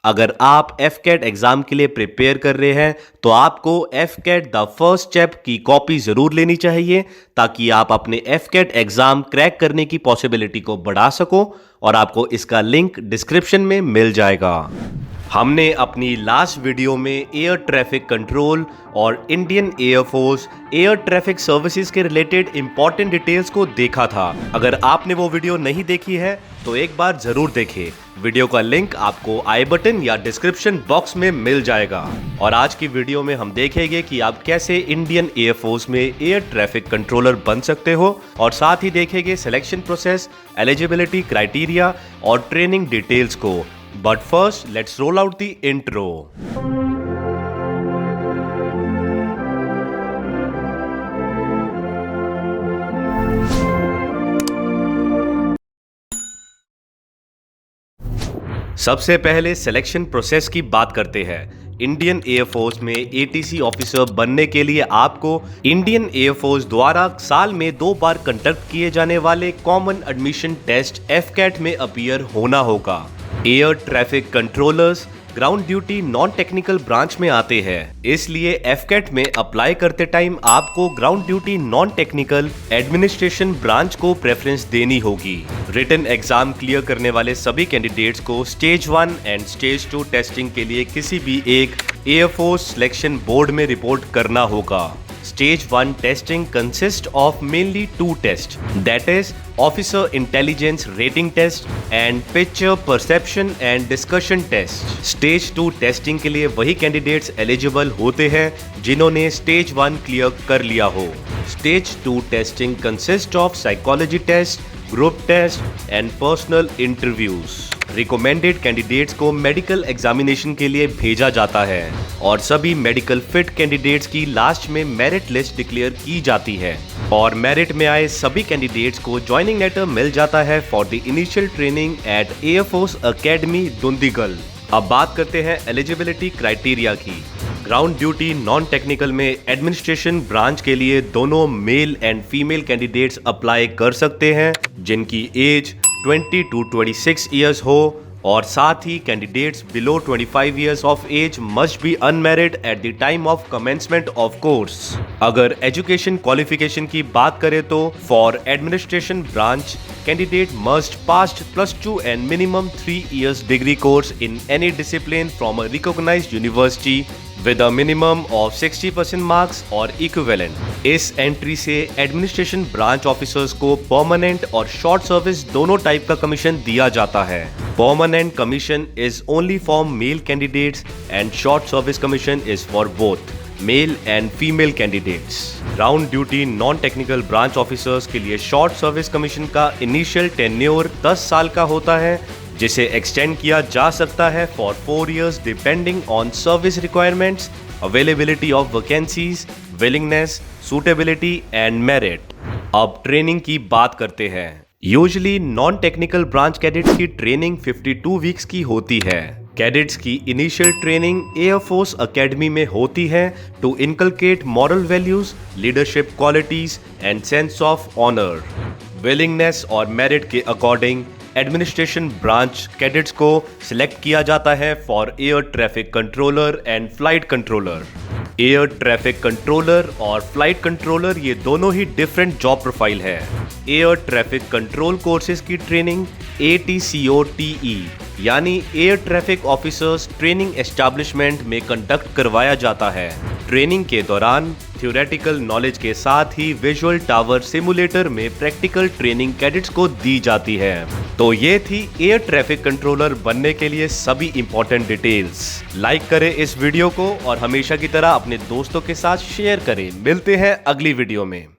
अगर आप एफकेट एग्जाम के लिए प्रिपेयर कर रहे हैं तो आपको एफकेट द फर्स्ट स्टेप की कॉपी जरूर लेनी चाहिए ताकि आप अपने एफकेट एग्जाम क्रैक करने की पॉसिबिलिटी को बढ़ा सको और आपको इसका लिंक डिस्क्रिप्शन में मिल जाएगा। हमने अपनी लास्ट वीडियो में एयर ट्रैफिक कंट्रोल और Indian air force air traffic services के रिलेटेड इंपॉर्टेंट डिटेल्स को देखा था। अगर आपने वो वीडियो नहीं देखी है तो एक बार जरूर देखें। वीडियो का लिंक आपको आई बटन या डिस्क्रिप्शन बॉक्स में मिल जाएगा। और आज की वीडियो में हम देखेंगे कि आप कैसे इंडियन एयरफोर्स में एयर ट्रैफिक कंट्रोलर बन सकते हो और साथ ही देखेंगे सिलेक्शन प्रोसेस, एलिजिबिलिटी क्राइटेरिया और ट्रेनिंग डिटेल्स को। But first, let's roll out the intro. सबसे पहले सिलेक्शन प्रोसेस की बात करते हैं। इंडियन एयरफोर्स में एटीसी ऑफिसर बनने के लिए आपको इंडियन एयरफोर्स द्वारा साल में 2 बार कंडक्ट किए जाने वाले कॉमन एडमिशन टेस्ट एफकैट में अपीयर होना होगा। Air traffic controllers ground duty non technical branch में आते हैं, इसलिए एफकैट में अप्लाई करते टाइम आपको ground duty non technical administration branch को प्रेफरेंस देनी होगी। रिटन एग्जाम क्लियर करने वाले सभी कैंडिडेट्स को स्टेज 1 एंड स्टेज 2 टेस्टिंग के लिए किसी भी एक एयरफोर्स सिलेक्शन बोर्ड में रिपोर्ट करना होगा। Stage 1 testing consists of mainly 2 tests, that is Officer Intelligence Rating Test and Picture Perception and Discussion Test। Stage 2 testing के लिए वही candidates eligible होते हैं जिन्होंने Stage 1 क्लियर कर लिया हो। Stage 2 testing consists of Psychology Test, Group Test and Personal Interviews। Recommended candidates को मेडिकल एग्जामिनेशन के लिए भेजा जाता है और सभी मेडिकल फिट कैंडिडेट्स की लास्ट में मेरिट लिस्ट डिक्लेयर की जाती है और मेरिट में आए सभी कैंडिडेट्स को ज्वाइनिंग लेटर मिल जाता है for the initial training at air force academy Dundigal. अब बात करते हैं एलिजिबिलिटी क्राइटेरिया की। ग्राउंड ड्यूटी नॉन टेक्निकल में एडमिनिस्ट्रेशन ब्रांच के लिए दोनों male and female candidates apply कर सकते हैं जिनकी एज 20 to 26 years हो और साथ ही candidates below 25 years of age must be unmarried at the time of commencement of course। अगर एजुकेशन क्वालिफिकेशन की बात करें तो for administration branch candidate must passed +2 and minimum 3 years degree course in any discipline from a recognized university with a minimum of 60% marks और equivalent। इस entry से administration branch officers को permanent और short service दोनों type का commission दिया जाता है। Permanent commission is only for male candidates and short service commission is for both male and female candidates. Ground duty non technical branch officers के लिए short service commission का initial tenure 10 साल का होता है जिसे एक्सटेंड किया जा सकता है for 4 years depending on service requirements, availability of vacancies, willingness, suitability and merit. अब ट्रेनिंग की बात करते हैं। Usually non technical branch cadets की ट्रेनिंग 52 वीक्स की होती है। कैडेट्स की इनिशियल ट्रेनिंग एयरफोर्स एकेडमी में होती है to inculcate moral values, leadership qualities and sense of honour. Willingness और मेरिट के अकॉर्डिंग एडमिनिस्ट्रेशन ब्रांच कैडेट्स को सिलेक्ट किया जाता है for air traffic controller and flight controller. Air traffic controller और फ्लाइट कंट्रोलर ये दोनों ही डिफरेंट जॉब प्रोफाइल है। एयर ट्रैफिक कंट्रोल कोर्सेज की ट्रेनिंग ATCOTE यानी air traffic officers training establishment में कंडक्ट करवाया जाता है। ट्रेनिंग के दौरान थ्योरेटिकल नॉलेज के साथ ही विजुअल टावर सिमुलेटर में प्रैक्टिकल ट्रेनिंग कैडेट्स को दी जाती है। तो ये थी एयर ट्रैफिक कंट्रोलर बनने के लिए सभी इंपॉर्टेंट डिटेल्स। लाइक करें इस वीडियो को और हमेशा की तरह अपने दोस्तों के साथ शेयर करें। मिलते हैं अगली वीडियो में।